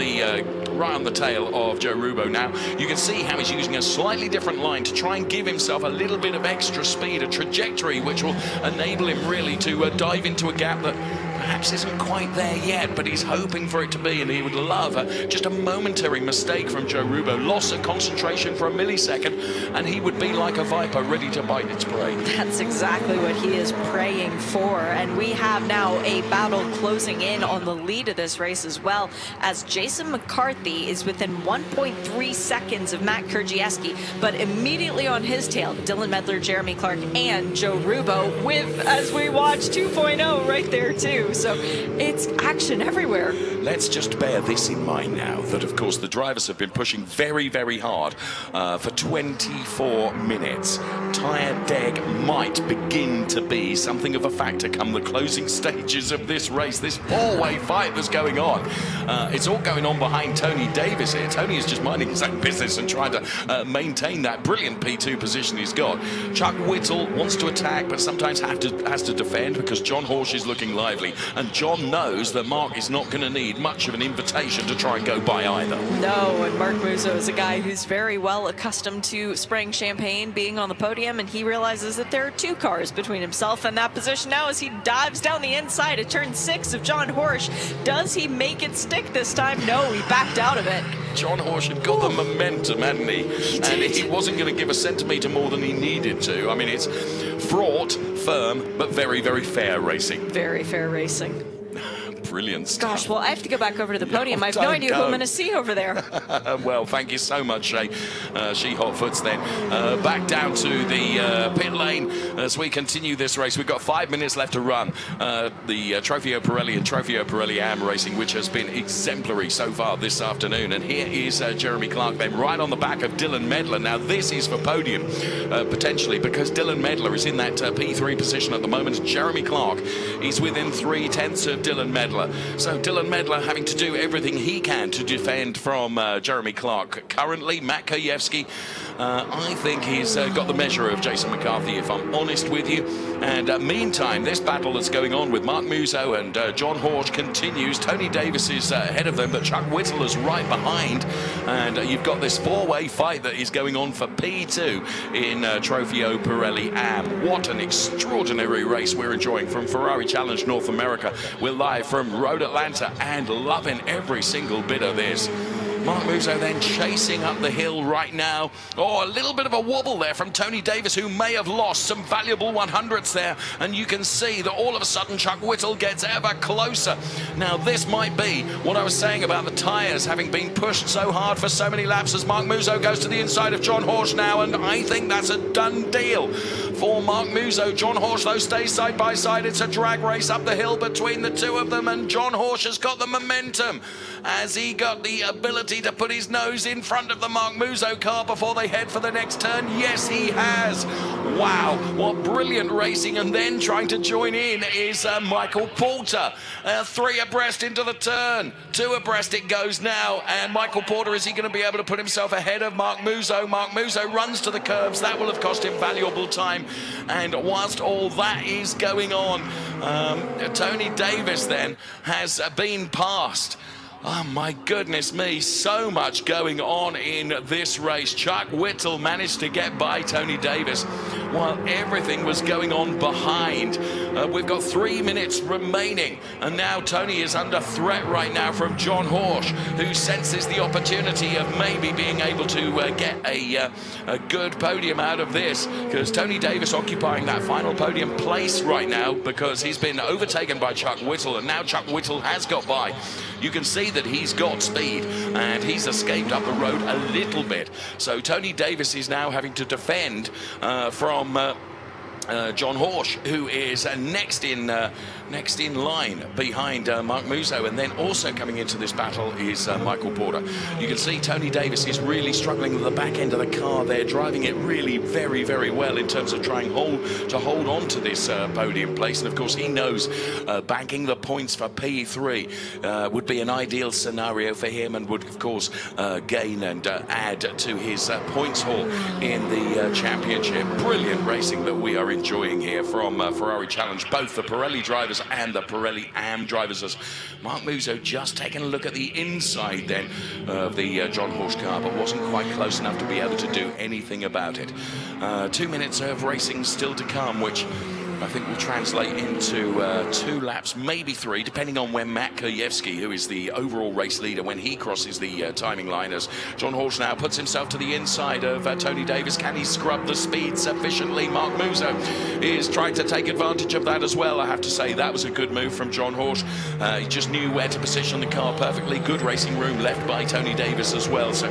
the tail of Joe Rubo now. You can see how he's using a slightly different line to try and give himself a little bit of extra speed, a trajectory which will enable him really to dive into a gap that perhaps isn't quite there yet, but he's hoping for it to be, and he would love just a momentary mistake from Joe Rubo, loss of concentration for a millisecond, and he would be like a viper ready to bite its prey. That's exactly what he is praying for, and we have now a battle closing in on the lead of this race as well, as Jason McCarthy is within 1.3 seconds of Matt Kurgieski, but immediately on his tail, Dylan Medler, Jeremy Clark, and Joe Rubo with, as we watch, 2.0 right there too. So it's action everywhere. Let's just bear this in mind now, that of course the drivers have been pushing very, very hard for 24 minutes. Tyre deg might begin to be something of a factor come the closing stages of this race, this four-way fight that's going on. It's all going on behind Tony Davis here. Tony is just minding his own business and trying to maintain that brilliant P2 position he's got. Chuck Whittle wants to attack, but sometimes has to defend because John Horsch is looking lively. And John knows that Mark is not going to need need much of an invitation to try and go by either. No, and Marc Musso is a guy who's very well accustomed to spraying champagne, being on the podium, and he realizes that there are 2 cars between himself and that position now as he dives down the inside at turn 6 of John Horsch. Does he make it stick this time? No, he backed out of it. John Horsch had got the momentum, hadn't he? And he wasn't going to give a centimetre more than he needed to. I mean, it's fraught, firm, but very, very fair racing. Very fair racing. Brilliant stuff. Gosh, well, I have to go back over to the podium. I have no idea who I'm going to see over there. Well, thank you so much, Shay. She Hotfoots then. Back down to the pit lane as we continue this race. We've got 5 minutes left to run. The Trofeo Pirelli and Trofeo Pirelli&AM racing, which has been exemplary so far this afternoon. And here is Jeremy Clark then right on the back of Dylan Medler. Now, this is for podium, potentially, because Dylan Medler is in that P3 position at the moment. Jeremy Clark is within 3/10 of Dylan Medler. So Dylan Medler having to do everything he can to defend from Jeremy Clark. Currently, Matt Kojewski, I think he's got the measure of Jason McCarthy, if I'm honest with you. And meantime, this battle that's going on with Marc Musso and John Horsch continues. Tony Davis is ahead of them, but Chuck Whittle is right behind. And you've got this 4-way fight that is going on for P2 in Trofeo Pirelli&AM. What an extraordinary race we're enjoying from Ferrari Challenge North America. We're live from Road Atlanta and loving every single bit of this. Marc Musso then chasing up the hill right now. Oh, a little bit of a wobble there from Tony Davis, who may have lost some valuable 100ths there. And you can see that all of a sudden Chuck Whittle gets ever closer. Now, this might be what I was saying about the tyres having been pushed so hard for so many laps as Marc Musso goes to the inside of John Horsch now. And I think that's a done deal for Marc Musso. John Horsch, though, stays side by side. It's a drag race up the hill between the 2 of them. And John Horsch has got the momentum as he got the ability to put his nose in front of the Marc Musso car before they head for the next turn. Yes, he has. Wow, what brilliant racing. And then trying to join in is Michael Porter. 3 abreast into the turn. 2 abreast it goes now. And Michael Porter, is he going to be able to put himself ahead of Marc Musso? Marc Musso runs to the curbs. That will have cost him valuable time. And whilst all that is going on, Tony Davis then has been passed. Oh, my goodness me, so much going on in this race. Chuck Whittle managed to get by Tony Davis while everything was going on behind. We've got 3 minutes remaining, and now Tony is under threat right now from John Horsch, who senses the opportunity of maybe being able to get a good podium out of this, because Tony Davis occupying that final podium place right now because he's been overtaken by Chuck Whittle, and now Chuck Whittle has got by. You can see that he's got speed and he's escaped up the road a little bit. So Tony Davis is now having to defend from John Horsch, who is next in line behind Marc Musso. And then also coming into this battle is Michael Porter. You can see Tony Davis is really struggling with the back end of the car there, driving it really very, very well in terms of trying to hold on to this podium place. And of course he knows banking the points for P3 would be an ideal scenario for him, and would of course gain and add to his points haul in the championship. Brilliant racing that we are enjoying here from Ferrari Challenge, both the Pirelli drivers and the Pirelli&AM drivers, as Marc Musso just taking a look at the inside then of the John Horsch car, but wasn't quite close enough to be able to do anything about it. 2 minutes of racing still to come, which I think will translate into 2 laps, maybe 3, depending on when Matt Kojewski, who is the overall race leader, when he crosses the timing line, as John Horsch now puts himself to the inside of Tony Davis. Can he scrub the speed sufficiently? Marc Musso is trying to take advantage of that as well. I have to say that was a good move from John Horsch. He just knew where to position the car perfectly. Good racing room left by Tony Davis as well. So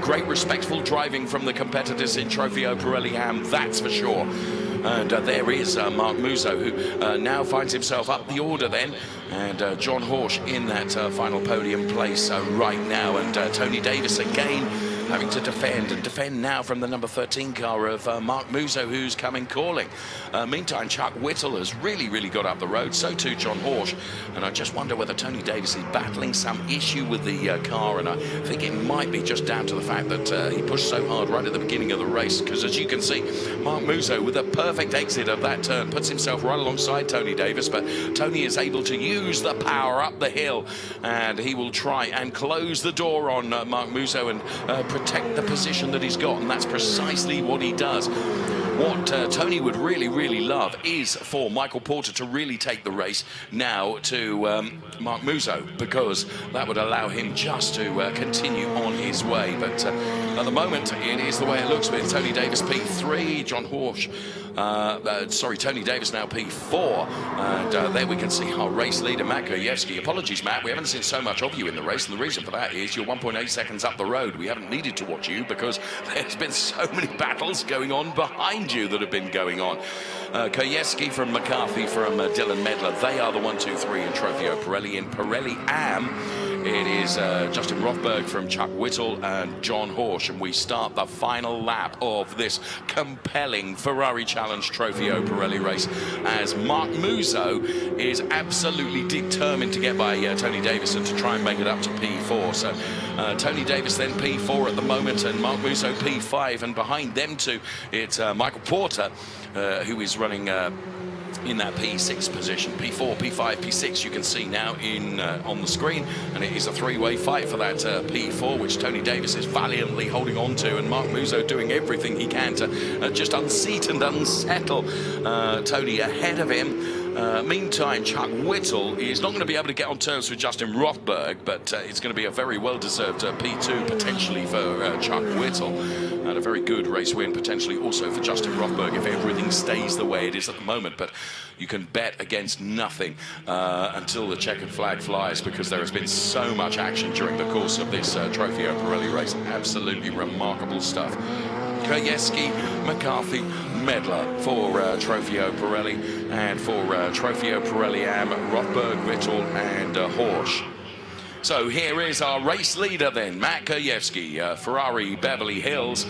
great respectful driving from the competitors in Trofeo Pirelli&AM, that's for sure. And there is Marc Musso, who now finds himself up the order then. And John Horsch in that final podium place right now. And Tony Davis again having to defend now from the number 13 car of Mark Musso, who's coming calling. Meantime, Chuck Whittle has really got up the road, so too John Horsch, and I just wonder whether Tony Davis is battling some issue with the car, and I think it might be just down to the fact that he pushed so hard right at the beginning of the race, because as you can see, Mark Musso with a perfect exit of that turn puts himself right alongside Tony Davis, but Tony is able to use the power up the hill, and he will try and close the door on Mark Musso and protect the position that he's got, and that's precisely what he does. What Tony would really love is for Michael Porter to really take the race now to Mark Musso, because that would allow him just to continue on his way. But at the moment, it is the way it looks with Tony Davis P3, John Horsch, Tony Davis now P4, and there we can see our race leader, Matt Gajewski. Apologies, Matt, we haven't seen so much of you in the race, and the reason for that is you're 1.8 seconds up the road. We haven't needed to watch you because there's been so many battles going on behind you that have been going on. Gajewski from McCarthy, from Dylan Medler, they are the 1, 2, 3 in Trofeo Pirelli. In Pirelli&AM, it is Justin Rothberg from Chuck Whittle and John Horsch, and we start the final lap of this compelling Ferrari Challenge Trofeo Pirelli race as Mark Musso is absolutely determined to get by Tony Davis and to try and make it up to P4. So Tony Davis then P4 at the moment, and Mark Musso P5, and behind them two it's Michael Porter, who is running in that P6 position. P4, P5, P6 you can see now in on the screen, and it is a three-way fight for that P4, which Tony Davis is valiantly holding on to, and Mark Musso doing everything he can to just unseat and unsettle Tony ahead of him. Meantime, Chuck Whittle is not going to be able to get on terms with Justin Rothberg, but it's going to be a very well-deserved P2 potentially for Chuck Whittle, and a very good race win potentially also for Justin Rothberg if everything stays the way it is at the moment. But you can bet against nothing until the checkered flag flies, because there has been so much action during the course of this Trofeo Pirelli race. Absolutely remarkable stuff. Gajewski, McCarthy, Medler for Trofeo Pirelli, and for Trofeo Pirelli&AM, Rothberg, Whittle and Horsch. So here is our race leader then, Matt Gajewski, Ferrari Beverly Hills.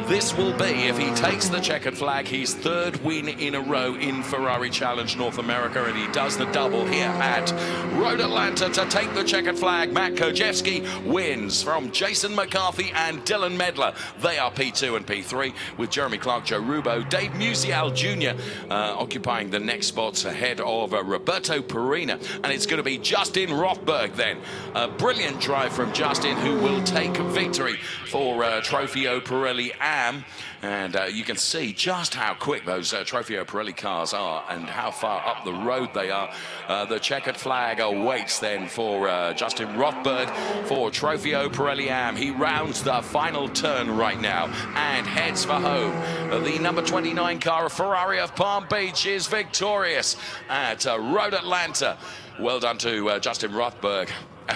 This will be, if he takes the checkered flag, his third win in a row in Ferrari Challenge North America, and he does the double here at Road Atlanta to take the checkered flag. Matt Gajewski wins from Jason McCarthy and Dylan Medler. They are P2 and P3, with Jeremy Clark, Joe Rubo, Dave Musial Jr. Occupying the next spots ahead of Roberto Perina, and it's going to be Justin Rothberg then. A brilliant drive from Justin, who will take victory for Trofeo Pirelli&AM. And you can see just how quick those Trofeo Pirelli cars are and how far up the road they are. The checkered flag awaits then for Justin Rothberg for Trofeo Pirelli&AM. He rounds the final turn right now and heads for home. The number 29 car of Ferrari of Palm Beach is victorious at Road Atlanta. Well done to Justin Rothberg.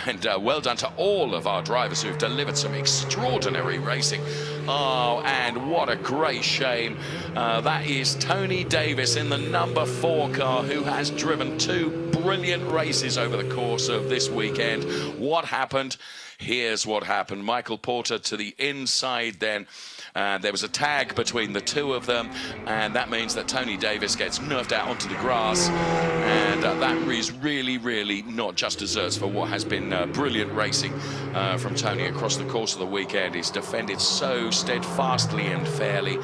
And well done to all of our drivers who've delivered some extraordinary racing. Oh, and what a great shame. That is Tony Davis in the number 4 car, who has driven 2 brilliant races over the course of this weekend. What happened? Here's what happened. Michael Porter to the inside then. There was a tag between the two of them, and that means that Tony Davis gets nerfed out onto the grass, and that is really not just desserts for what has been brilliant racing from Tony across the course of the weekend. He's defended so steadfastly and fairly,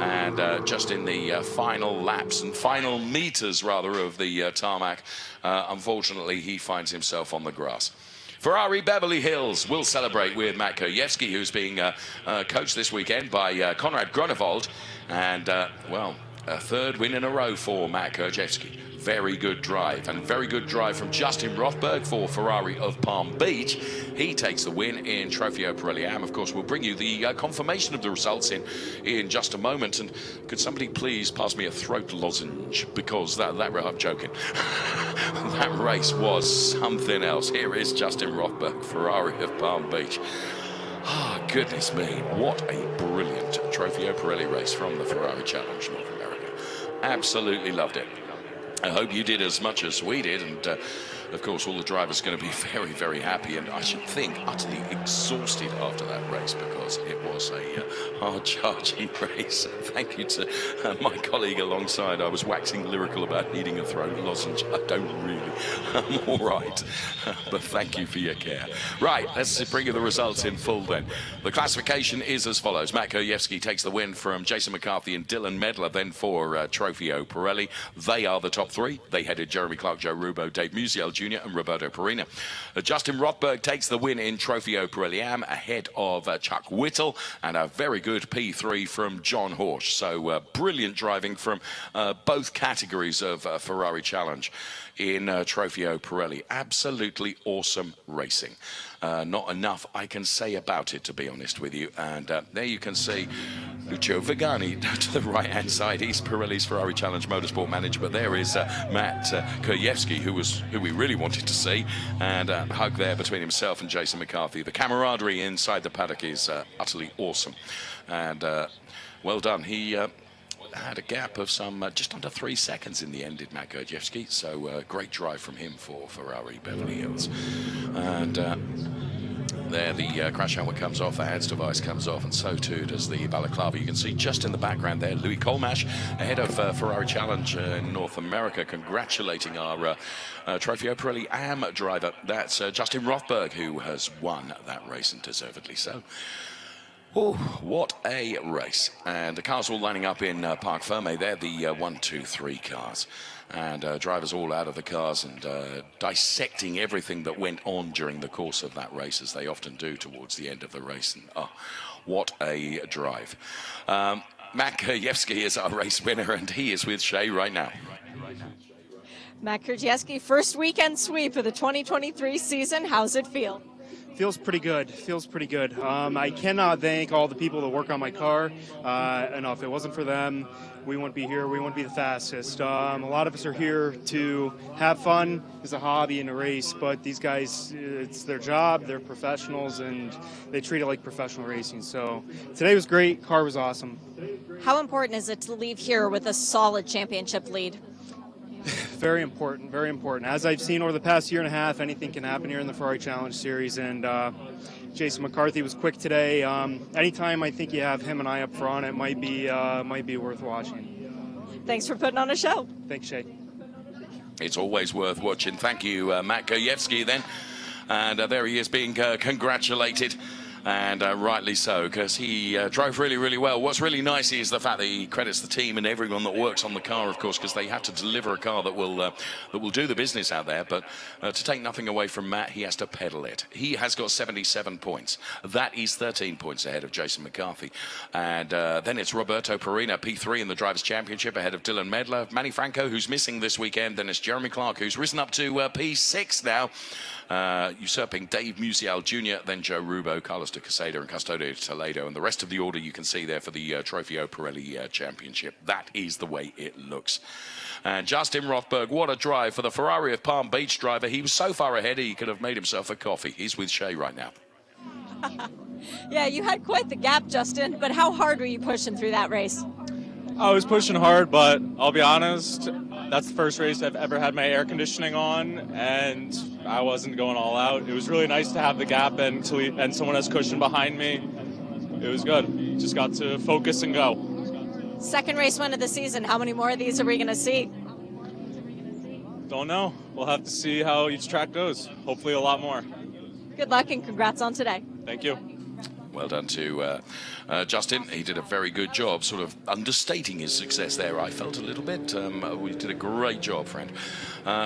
and just in the final laps and final meters rather of the tarmac, unfortunately he finds himself on the grass. Ferrari Beverly Hills will celebrate with Matt Gajewski, who's being coached this weekend by Konrad Grunewald. And, well, a third win in a row for Matt Gajewski. Very good drive, and very good drive from Justin Rothberg for Ferrari of Palm Beach. He takes the win in Trofeo Pirelli&AM. Of course, we'll bring you the confirmation of the results in just a moment. And could somebody please pass me a throat lozenge, because that I'm joking. That race was something else. Here is Justin Rothberg, Ferrari of Palm Beach. Ah, oh, goodness me, what a brilliant Trofeo Pirelli race from the Ferrari Challenge North America. Absolutely loved it. I hope you did as much as we did, and of course, all the drivers are going to be very, very happy, and I should think utterly exhausted after that race, because it was a hard-charging race. Thank you to my colleague alongside. I was waxing lyrical about needing a throat lozenge. I don't really. I'm all right. But thank you for your care. Right, let's bring you the results in full then. The classification is as follows. Matt Gojewski takes the win from Jason McCarthy and Dylan Medler, then for Trofeo Pirelli. They are the top three. They headed Jeremy Clark, Joe Rubo, Dave Musial Jr. and Roberto Perina. Justin Rothberg takes the win in Trofeo Pirelli&AM ahead of Chuck Whittle, and a very good P3 from John Horsch. So brilliant driving from both categories of Ferrari Challenge in Trofeo Pirelli. Absolutely awesome racing. Not enough I can say about it, to be honest with you. And there you can see Lucio Vigani to the right-hand side. He's Pirelli's Ferrari Challenge Motorsport Manager. But there is Matt Gojewski, who we really wanted to see. And a hug there between himself and Jason McCarthy. The camaraderie inside the paddock is utterly awesome. And well done. He had a gap of some just under 3 seconds in the end, did Matt Gojewski. So great drive from him for Ferrari Beverly Hills. And there the crash helmet comes off, the hands device comes off, and so too does the balaclava. You can see just in the background there Louis Colmash ahead of Ferrari Challenge in North America, congratulating our Trofeo Pirelli&AM driver. That's Justin Rothberg, who has won that race, and deservedly so. Oh, what a race. And the cars all lining up in Parc Ferme. They're the 1, 2, 3 cars. And drivers all out of the cars and dissecting everything that went on during the course of that race, as they often do towards the end of the race. And oh, what a drive. Matt Gojewski is our race winner, and he is with Shay right now. Matt Gojewski, first weekend sweep of the 2023 season. How's it feel? Feels pretty good. I cannot thank all the people that work on my car. And if it wasn't for them, we wouldn't be here. We wouldn't be the fastest. A lot of us are here to have fun as a hobby and a race, but these guys, it's their job. They're professionals, and they treat it like professional racing. So today was great. Car was awesome. How important is it to leave here with a solid championship lead? Very important, very important. As I've seen over the past year and a half, anything can happen here in the Ferrari Challenge Series, and Jason McCarthy was quick today. Anytime I think you have him and I up front, it might be worth watching. Thanks for putting on a show. Thanks, Shay. It's always worth watching. Thank you, Matt Gojewski, then. And there he is being congratulated. And rightly so, because he drove really, really well. What's really nice is the fact that he credits the team and everyone that works on the car, of course, because they have to deliver a car that will do the business out there. But to take nothing away from Matt, he has to pedal it. He has got 77 points. That is 13 points ahead of Jason McCarthy. And then it's Roberto Perina, P3 in the Drivers' Championship, ahead of Dylan Medler. Manny Franco, who's missing this weekend. Then it's Jeremy Clark, who's risen up to P6 now, usurping Dave Musial Jr., then Joe Rubo, Carlos de Quesada and Custodio Toledo, and the rest of the order you can see there for the Trofeo Pirelli Championship. That is the way it looks. And Justin Rothberg, what a drive for the Ferrari of Palm Beach driver. He was so far ahead he could have made himself a coffee. He's with Shay right now. Yeah, you had quite the gap, Justin, but how hard were you pushing through that race? I was pushing hard, but I'll be honest, that's the first race I've ever had my air conditioning on, and I wasn't going all out. It was really nice to have the gap and someone has cushion behind me. It was good. Just got to focus and go. Second race win of the season. How many more of these are we going to see? Don't know. We'll have to see how each track goes. Hopefully a lot more. Good luck and congrats on today. Thank you. Well done to Justin. He did a very good job sort of understating his success there, I felt a little bit. We did a great job, friend.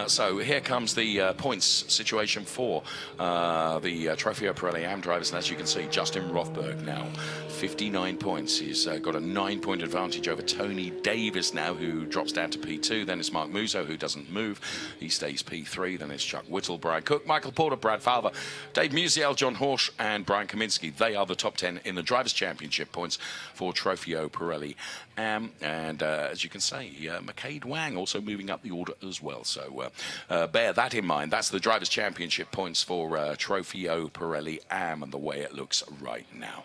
So here comes the points situation for the Trofeo Pirelli&AM drivers. And as you can see, Justin Rothberg now 59 points. He's got a 9-point advantage over Tony Davis now, who drops down to P2. Then it's Mark Musso, who doesn't move. He stays P3. Then it's Chuck Whittle, Brian Cook, Michael Porter, Brad Falver, Dave Musial, John Horsch, and Brian Kaminsky. They are the top 10 in the Drivers' Championship points for Trofeo Pirelli&AM. And as you can see, McCade Wang also moving up the order as well. So bear that in mind. That's the Drivers' Championship points for Trofeo Pirelli&AM and the way it looks right now.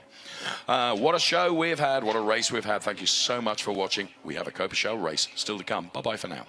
What a show we've had. What a race we've had. Thank you so much for watching. We have a Copa Shell race still to come. Bye-bye for now.